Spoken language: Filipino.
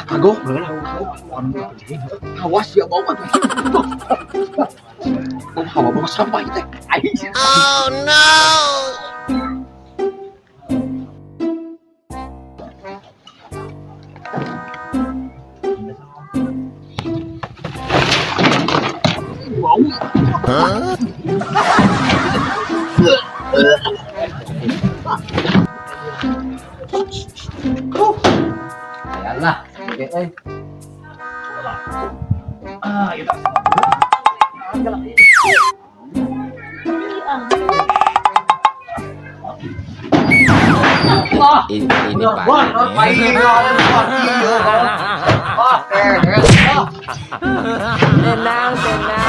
Kagok, awas ya bawa. Bawa sampah kita. Oh no! Ayolah, Ini tenang, tenang.